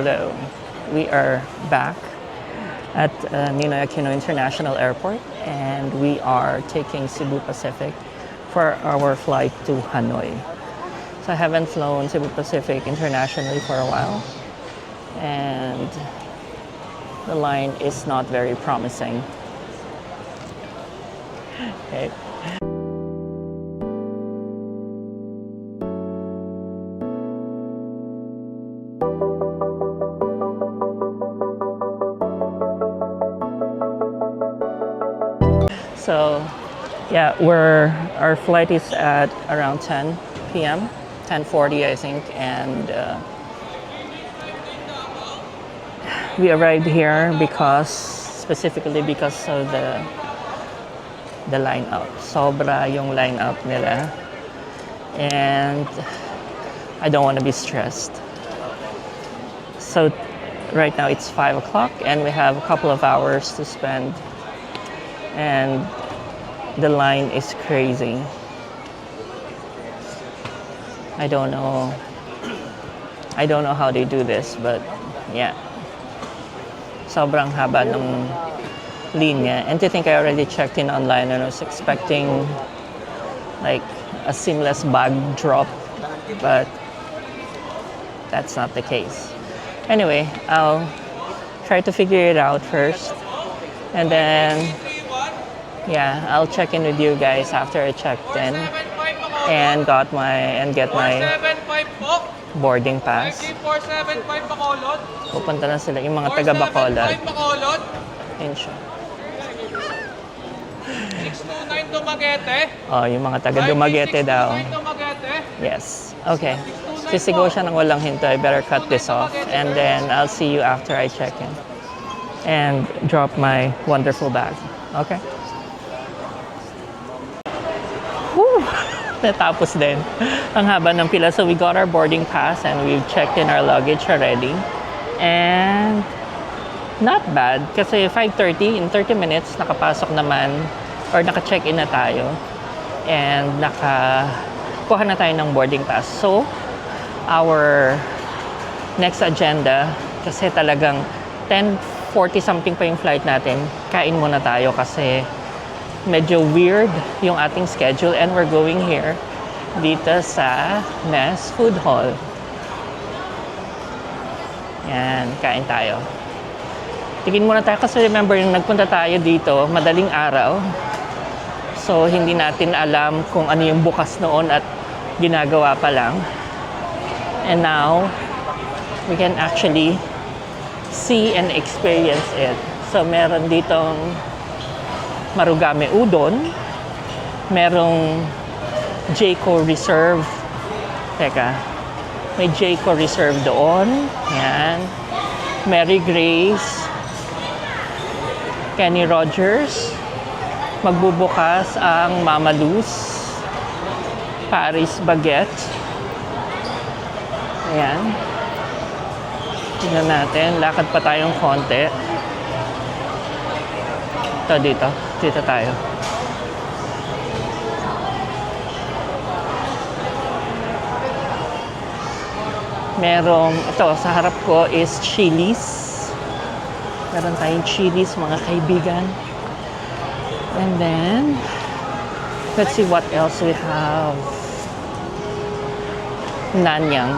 Hello, we are back at Ninoy Aquino International Airport and we are taking Cebu Pacific for our flight to Hanoi. So I haven't flown Cebu Pacific internationally for a while and the line is not very promising. Okay. So, yeah, our flight is at around 10 p.m., 10:40 I think, and we arrived here specifically because of the lineup. Sobra yung lineup nila, and I don't want to be stressed. So right now it's 5 o'clock and we have a couple of hours to spend. And the line is crazy. I don't know how they do this, but yeah. Sobrang haba ng linya. And to think I already checked in online and I was expecting like a seamless bag drop, but that's not the case. Anyway, I'll try to figure it out first, and then yeah, I'll check in with you guys after I checked in and get my boarding pass. Pupunta na sila, yung mga taga Bacolod. Yun siya. 629 Dumaguete. Oh, yung mga taga Dumaguete daw. Yes. Okay. Sisigaw siya ng walang hinto. I better cut this off. And then I'll see you after I check in. And drop my wonderful bag. Okay? Whew! Natapos din. Ang haba ng pila. So we got our boarding pass and we've checked in our luggage already. And not bad. Kasi 5:30, in 30 minutes, nakapasok naman or naka-check-in na tayo. And nakakuha na tayo ng boarding pass. So, our next agenda, kasi talagang 10:40 something pa yung flight natin, kain muna tayo kasi medyo weird yung ating schedule and we're going here dito sa Nest Food Hall. Yan, kain tayo. Tingin muna tayo kasi remember yung nagpunta tayo dito, madaling araw. So, hindi natin alam kung ano yung bukas noon at ginagawa pa lang. And now, we can actually see and experience it. So, meron ditong Marugame Udon. Merong Jayco Reserve. Teka, may Jayco Reserve doon. Yan. Mary Grace. Kenny Rogers. Magbubukas ang Mama Luz. Paris Baguette. Ayan. Tingnan natin. Lakad pa tayong konti. Ito dito. Dito tayo. Merong, ito sa harap ko is Chili's. Meron tayong Chili's, mga kaibigan. And then, let's see what else we have. Nanyang.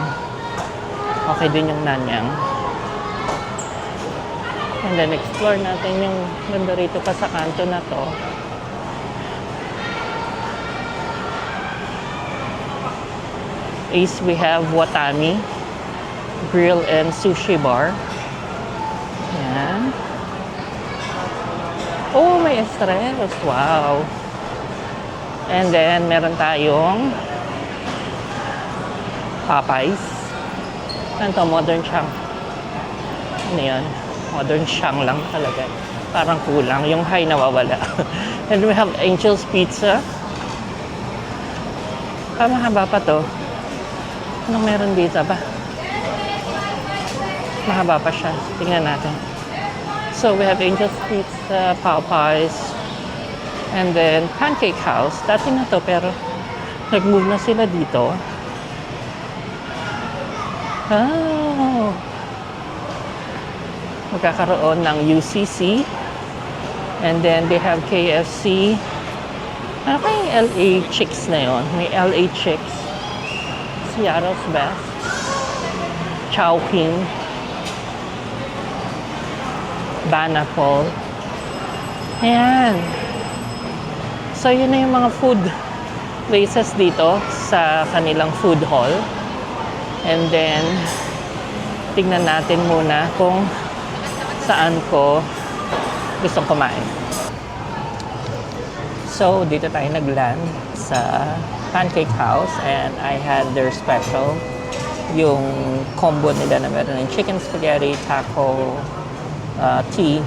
Okay din yung Nanyang. And then, explore natin yung ganda rito pa sa kanto na to. Is we have Watami Grill and Sushi Bar. Yan. Oh, may Estrellas. Wow. And then, meron tayong Popeyes. Ano to? Modern Chang. Ano yan? Modern Chang lang talaga. Parang kulang. Yung high nawawala. And we have Angel's Pizza. Mahaba pa to. Anong meron dito ba? Mahaba pa siya. Tingnan natin. So, we have Angel's Pizza, Popeyes, and then Pancake House. Dati na to, pero nag-move na sila dito. Oh. magkakaroon ng UCC. And then they have KFC. Ano kayong LA Chicks na yun? May LA Chicks. Seattle's Best. Chowking. Banapol. Ayan. So, yun na yung mga food places dito sa kanilang food hall. And then, tignan natin muna kung saan ko gustong kumain. So, dito tayo nag-land sa Pancake House and I had their special, yung combo nila na meron ng chicken spaghetti, taco, tea,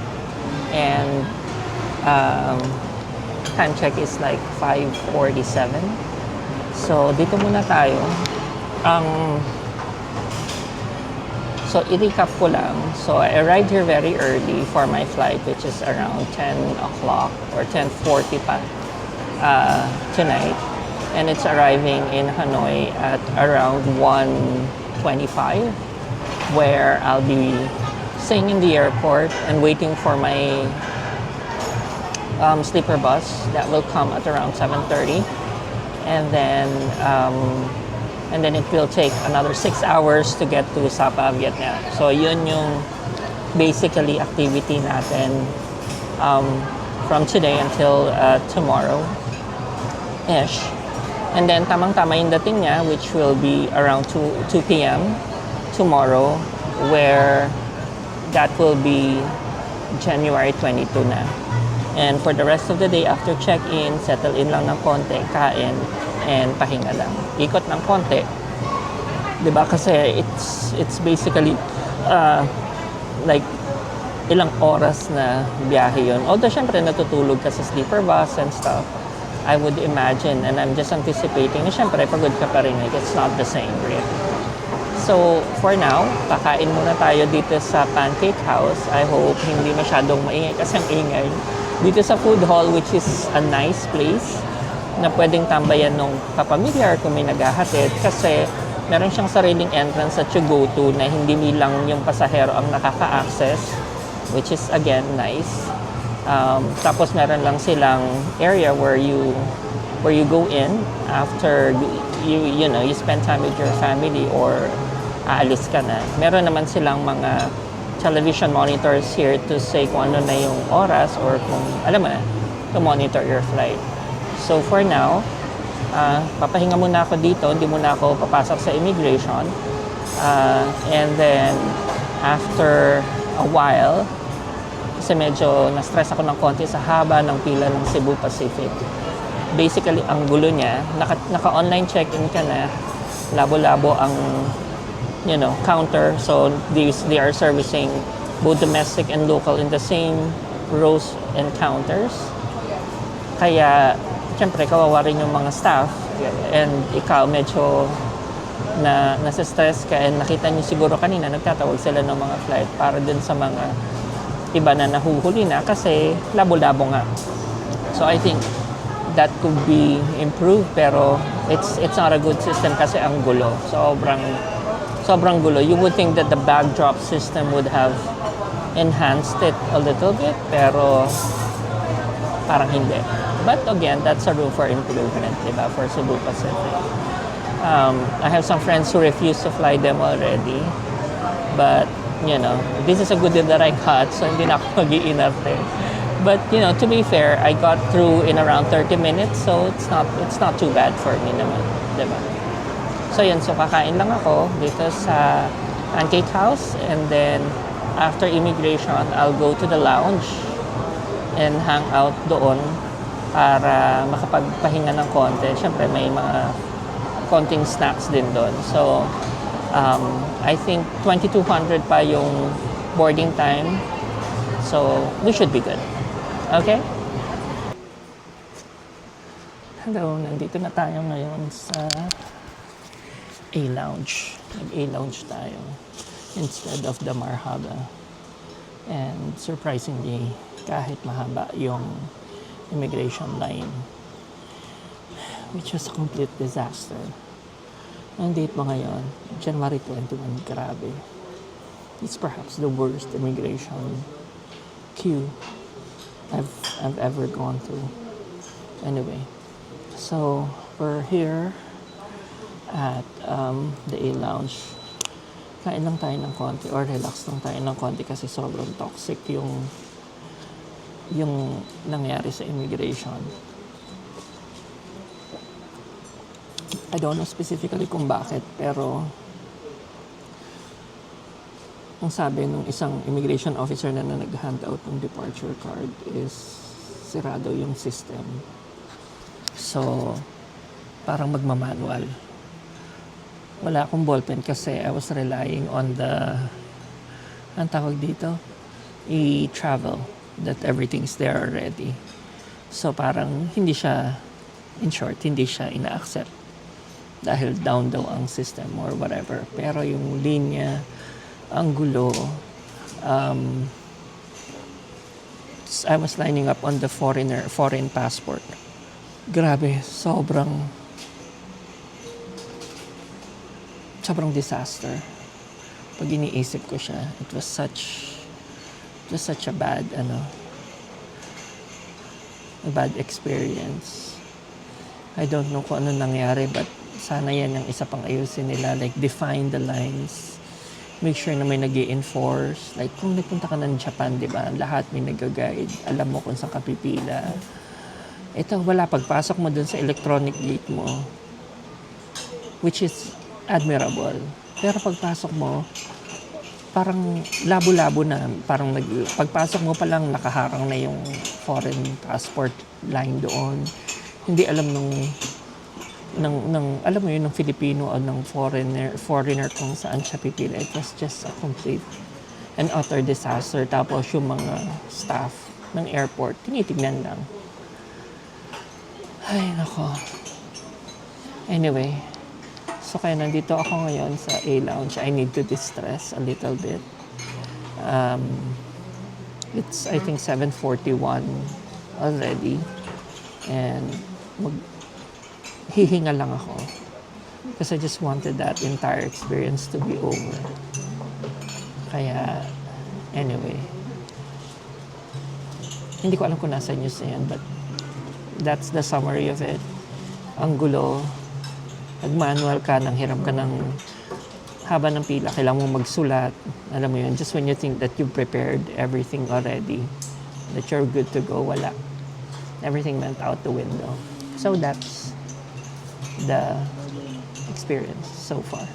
and time check is like 5:47. So, dito muna tayo. So, i-recap ko lang. So, I arrived here very early for my flight, which is around 10 o'clock or 10:40 pa tonight. And it's arriving in Hanoi at around 1:25, where I'll be staying in the airport and waiting for my sleeper bus that will come at around 7:30. And then it will take another 6 hours to get to Sapa, Vietnam. So, yun yung basically activity natin from today until tomorrow-ish. And then, tamang-tama yung dating niya, which will be around 2 p.m. tomorrow, where that will be January 22 na. And for the rest of the day, after check-in, settle in lang ng konti, kain, and pahinga lang. Ikot ng konti. 'Di ba? Kasi it's basically like ilang oras na biyahe yun. Although syempre natutulog ka sa sleeper bus and stuff, I would imagine, and I'm just anticipating, syempre pagod ka pa rin. It's not the same, really. So, for now, kakain muna tayo dito sa Pancake House. I hope hindi masyadong maingay kasi ang ingay. Dito sa food hall, which is a nice place na pwedeng tambayan ng kapamilya or kung may naghahatid kasi meron siyang sariling entrance at you go to na hindi lang yung pasahero ang nakaka-access, which is again nice. Tapos meron lang silang area where you go in after you spend time with your family or aalis ka na. Meron naman silang mga television monitors here to say kung ano na yung oras or kung alam mo na to monitor your flight. So for now, papahinga muna ako dito, hindi muna ako papasok sa immigration. And then, after a while, kasi medyo na-stress ako ng konti sa haba ng pila ng Cebu Pacific. Basically, ang gulo niya, naka-online check-in ka na, labo-labo ang counter. So, they are servicing both domestic and local in the same rows and counters. Kaya, siyempre, kawawa rin yung mga staff and ikaw medyo nasa-stress ka and nakita niyo siguro kanina nagtatawag sila ng mga flight para din sa mga iba na nahuhuli na kasi labo-labo nga. So I think that could be improved pero it's not a good system kasi ang gulo. Sobrang gulo. You would think that the bag drop system would have enhanced it a little bit pero parang hindi. But again, that's a room for improvement, diba, for Cebu Pacific. I have some friends who refuse to fly them already. But, this is a good deal that I got, so hindi na ako mag-iinarte. But, to be fair, I got through in around 30 minutes, so it's not too bad for me naman, diba? So, yun. So, kakain lang ako dito sa Pancake House. And then, after immigration, I'll go to the lounge and hang out doon para makapagpahinga ng konti. Siyempre, may mga konting snacks din doon. So, I think 2,200 pa yung boarding time. So, we should be good. Okay? Hello, nandito na tayo ngayon sa A-Lounge. Nag-A-Lounge tayo instead of the Marhaba. And surprisingly, kahit mahaba yung immigration line, which was a complete disaster. Ang date mo ngayon, January 21, grabe. It's perhaps the worst immigration queue I've ever gone through. Anyway, so we're here at the A Lounge. Kain lang tayo ng konti or relax lang tayo ng konti kasi sobrang toxic yung nangyari sa immigration. I don't know specifically kung bakit, pero ang sabi nung isang immigration officer na nag-hand out ng departure card is sirado yung system. So, parang magmamanual. Wala akong ballpen kasi I was relying on ang tawag dito, e-travel, that everything's there already. So, parang hindi siya, in short, hindi siya ina-accept dahil down daw ang system or whatever. Pero yung linya, ang gulo, I was lining up on the foreign passport. Grabe, sobrang disaster. Pag iniisip ko siya, it was such a bad bad experience. I don't know kung ano nangyari, but sana yan ang isa pang ayusin nila, like define the lines, make sure na may nag-i-enforce. Like kung nagpunta ka ng Japan, di ba, lahat may nag-guide, alam mo kung saan ka pipila. Ito, wala, pagpasok mo dun sa electronic gate mo, which is admirable. Pero pagpasok mo, parang labo-labo na, parang pagpasok mo pa lang nakaharang na yung foreign passport line doon. Hindi alam alam mo yun, ng Filipino o ng foreigner kung saan siya pipila. It was just a complete and utter disaster. Tapos yung mga staff ng airport, tinitignan lang. Ay, nako. Anyway, so kaya nandito ako ngayon sa A Lounge. I need to distress a little bit. It's, I think, 7:41 already. And hihinga lang ako. Because I just wanted that entire experience to be over. Kaya, anyway. Hindi ko alam kung nasa news na yan, but that's the summary of it. Ang gulo. Nag-manual ka, nang hiram ka ng haba ng pila, kailangan mo magsulat. Alam mo yun, just when you think that you've prepared everything already, that you're good to go, wala. Everything went out the window. So that's the experience so far.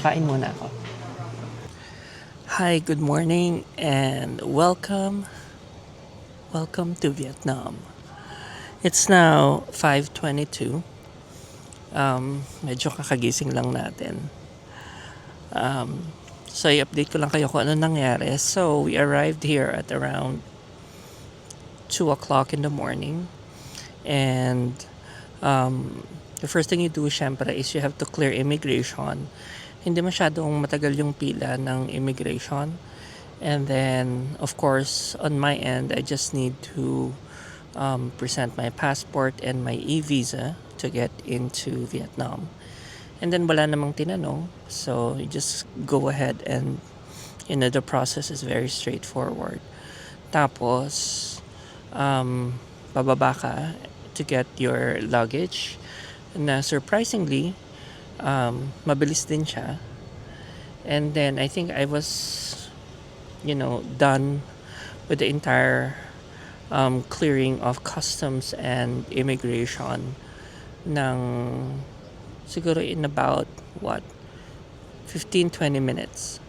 Kain muna ako. Hi, good morning and welcome to Vietnam. It's now 5:22. Medyo kakagising lang natin. So i-update ko lang kayo kung ano nangyari. So we arrived here at around 2 o'clock in the morning. And the first thing you do, syempre, is you have to clear immigration. Hindi masyadong matagal yung pila ng immigration. And then, of course, on my end, I just need to present my passport and my e-visa to get into Vietnam. And then wala namang tinanong. So you just go ahead and, the process is very straightforward. Tapos, bababa ka to get your luggage. Na surprisingly, mabilis din siya. And then I think I was, done with the entire clearing of customs and immigration ng siguro in about 15-20 minutes.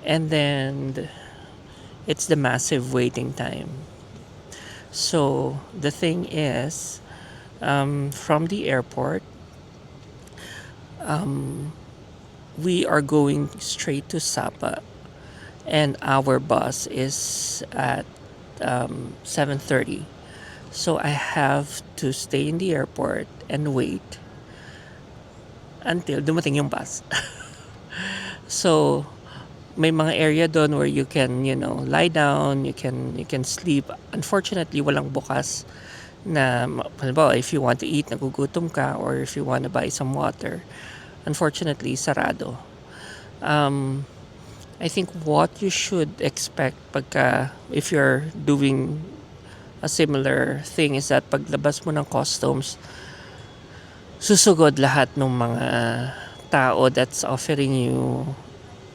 And then it's the massive waiting time. So the thing is, from the airport, we are going straight to Sapa, and our bus is at 7:30. So I have to stay in the airport and wait until dumating yung bus. So may mga area doon where you can, lie down, you can sleep. Unfortunately, walang bukas na, halimbawa, if you want to eat, nagugutom ka, or if you want to buy some water, unfortunately, sarado. I think what you should expect pagka if you're doing a similar thing is that paglabas mo ng customs, susugod lahat ng mga tao that's offering you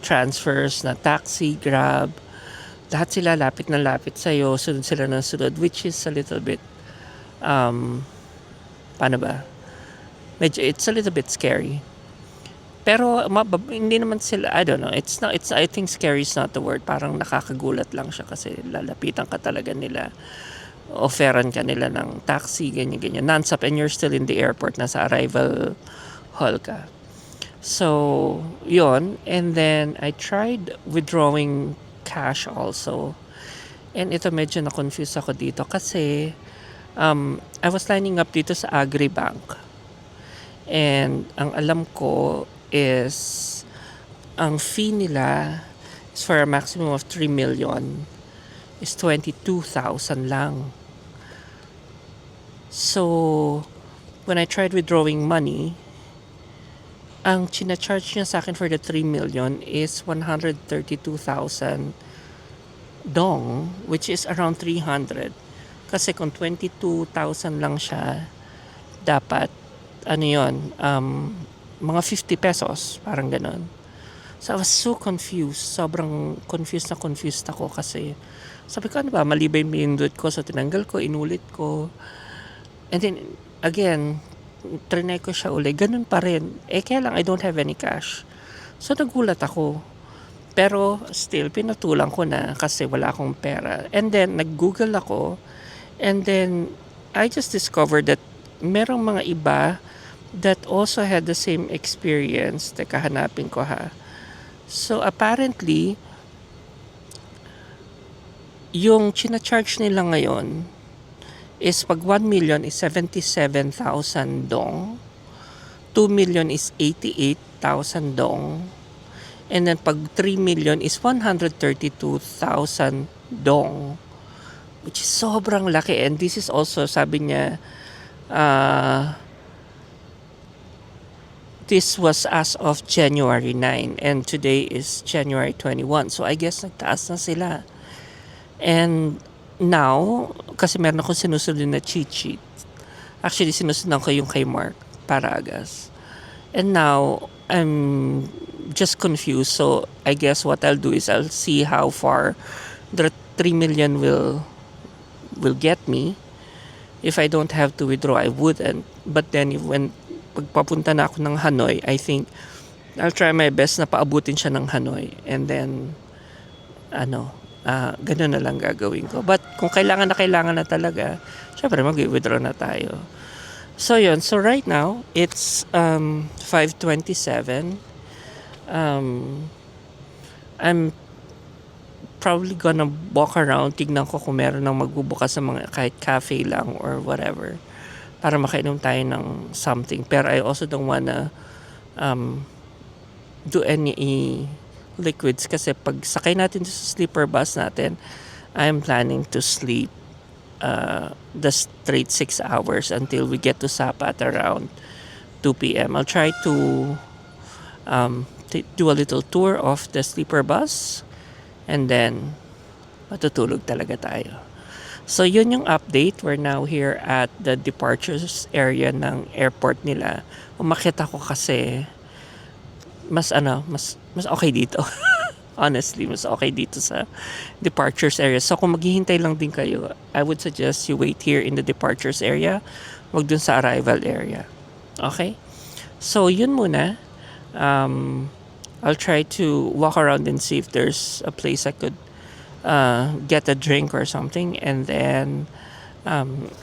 transfers na taxi, Grab, lahat sila lapit na lapit sa'yo, sunod sila ng sunod, which is a little bit, paano ba? Medyo, it's a little bit scary. Pero hindi naman sila, I don't know, I think scary is not the word. Parang nakakagulat lang siya kasi lalapitan ka talaga nila. Offeran ka nila ng taxi, ganyan-ganyan. Non-stop and you're still in the airport, nasa arrival hall ka. So, yon. And then, I tried withdrawing cash also. And ito medyo na-confuse ako dito kasi I was lining up dito sa Agribank. And ang alam ko is ang fee nila is for a maximum of 3 million is 22,000 lang. So, when I tried withdrawing money, ang charge niya sa akin for the 3 million is 132,000 dong, which is around 300. Kasi kung 22,000 lang siya, dapat, ano yun, mga 50 pesos, parang ganon. So I was so confused, sobrang confused ako kasi sabi ko, ano ba, mali ba yung pinindot ko? So tinanggal ko, inulit ko. And then, again, trinay ko siya uli, ganun pa rin. Kaya lang, I don't have any cash. So nagulat ako. Pero still, pinatulang ko na kasi wala akong pera. And then, nag-google ako. And then, I just discovered that merong mga iba that also had the same experience. Teka, hanapin ko ha. So, apparently, yung charge nila ngayon is pag 1 million is 77,000 dong. 2 million is 88,000 dong. And then pag 3 million is 132,000 dong. Which is sobrang laki. And this is also, sabi niya, this was as of January 9 and today is January 21. So I guess nagtaas na sila. And now, kasi meron akong sinusunod na cheat sheet. Actually, sinusunod ko yung kay Mark Paragas. And now, I'm just confused. So I guess what I'll do is I'll see how far the 3 million will get me. If I don't have to withdraw, I wouldn't. But then when pagpapunta na ako ng Hanoi, I think I'll try my best na paabutin siya ng Hanoi. And then, ganun na lang gagawin ko. But kung kailangan na talaga, syempre mag-withdraw na tayo. So yun, so right now, it's 5:27. I'm probably gonna walk around, tignan ko kung meron nang magbubukas sa mga kahit cafe lang or whatever para makainom tayo ng something. Pero I also don't wanna do any liquids kasi pag sakay natin sa sleeper bus natin, I'm planning to sleep the straight 6 hours until we get to Sapa at around 2 p.m. I'll try to do a little tour of the sleeper bus and then matutulog talaga tayo. So yun yung update. We're now here at the departures area ng airport nila. Umakyat ako kasi mas okay dito. Honestly, mas okay dito sa departures area. So kung maghihintay lang din kayo, I would suggest you wait here in the departures area, wag dun sa arrival area. Okay? So yun muna. I'll try to walk around and see if there's a place I could get a drink or something, and then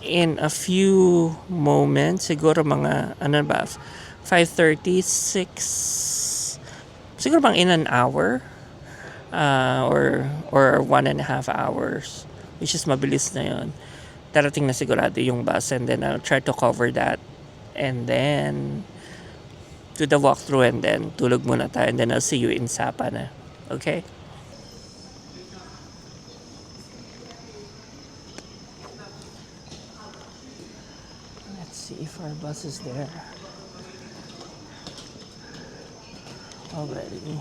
in a few moments, siguro mga 5:30, 6, siguro bang in an hour or 1.5 hours, which is mabilis na yun, darating na sigurado yung bus, and then I'll try to cover that and then do the walkthrough and then tulog muna tayo, and then I'll see you in Sapa na. Okay? Let's see if our bus is there already.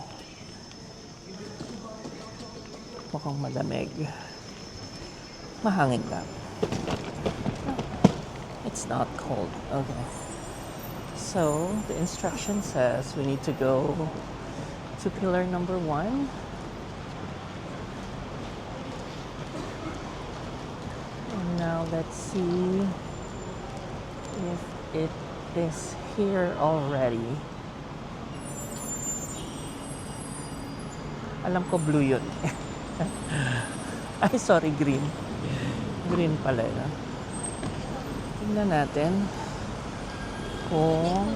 Mukhang malamig. Mahangin lang. It's not cold. Okay. So, the instruction says we need to go to pillar number 1. And now let's see if it is here already. Alam ko blue yun. Ay, sorry, green. Green pala yun. Tingnan natin kung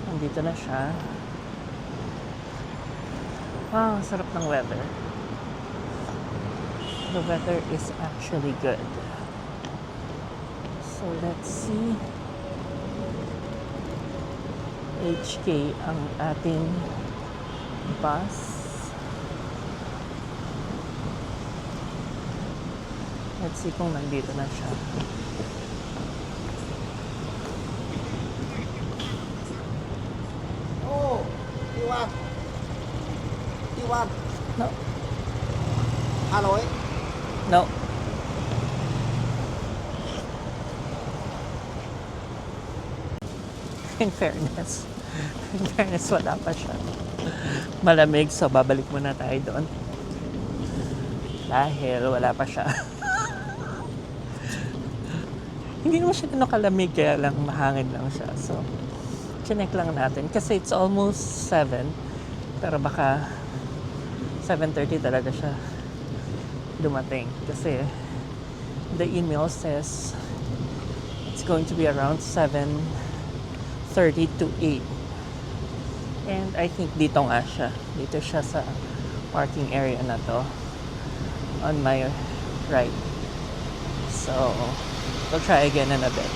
nandito na siya. Wow, sarap ng weather. The weather is actually good. So let's see. HK ang ating bus. Let's see kung nandito na siya. Oh, Iwan. Iwan. No. Aloy. No. In fairness, wala pa siya. Malamig, so babalik muna tayo doon. Dahil wala pa siya. Hindi naman siya ganun kalamig, kaya lang mahangin lang siya. So, chinek lang natin. Kasi it's almost 7. Pero baka 7:30 talaga siya dumating. Kasi the email says it's going to be around 7:30 to 8. And I think dito nga siya. Dito siya sa parking area na to. On my right. So, we'll try again in a bit.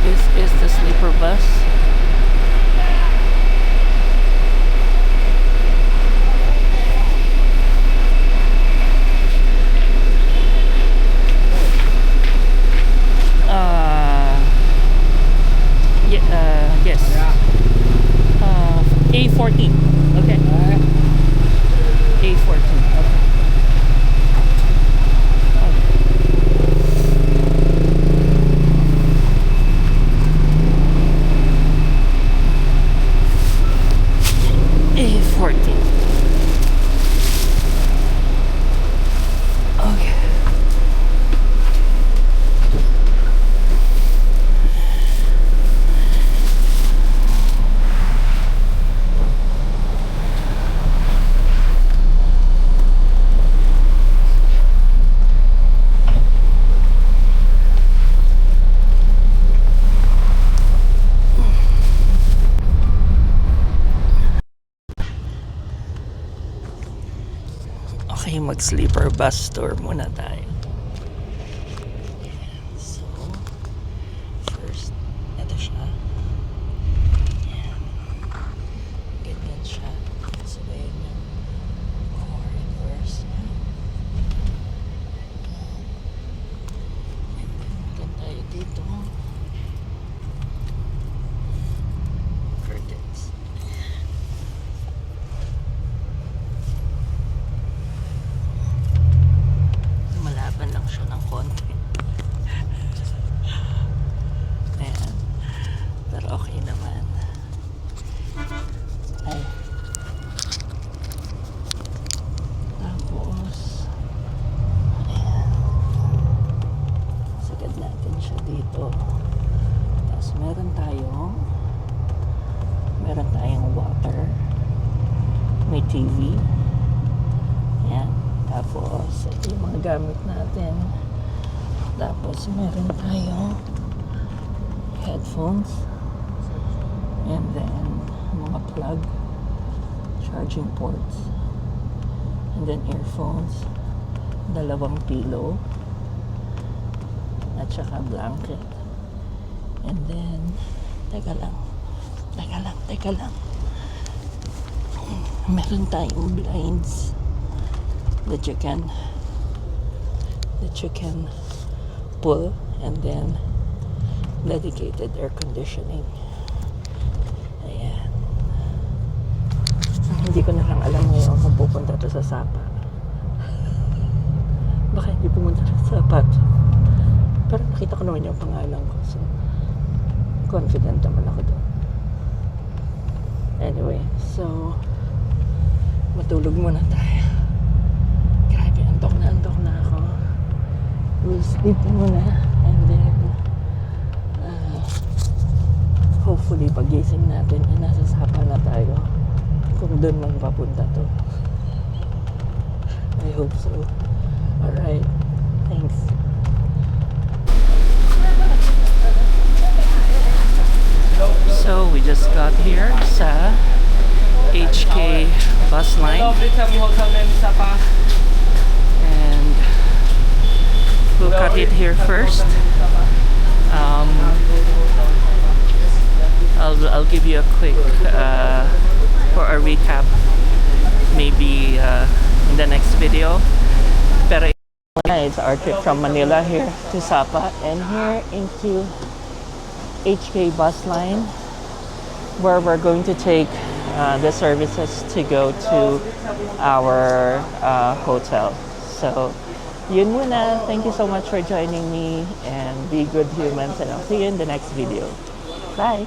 This is the sleeper bus. Yes. A14. Okay. A14. Okay. A14. Okay. Okay, mag-sleeper bus tour muna tayo. So, first, ito siya. Ganyan siya. So, ayan yung corridors. And then, meron tayo dito. Curtains. Malaban lang siya ng konti. Ayan. Pero okay naman. Ay. Tapos, ayan. Sagad natin siya dito. Tapos meron tayong water. May TV. Ayan. Tapos, ito yung mga gamit natin. Tapos, meron tayong headphones. And then, mga plug. Charging ports. And then, earphones. Dalawang pillow. At saka blanket. And then, teka lang. Teka lang. Meron tayong blinds that you can pull, and then dedicated air conditioning. Ayan. Hindi ko na lang alam ngayon kung pupunta to sa Sapa. Baka hindi pumunta sa Sapa. Pero nakita ko naman yung pangalan ko. So, confident naman ako doon. Anyway, so matulog muna tayo. Grabe, antok na ako. We'll sleep muna, and then hopefully pagising natin ay nasa Sapa na tayo, kung doon man papunta to. I hope so. Alright, thanks. So we just got here sa HK bus line, and we'll cut it here first. I'll give you a quick for a recap maybe in the next video. Pero it's our trip from Manila here to Sapa, and here into HK bus line, where we're going to take the services to go to our hotel. So, yun muna. Thank you so much for joining me, and be good humans, and I'll see you in the next video. Bye!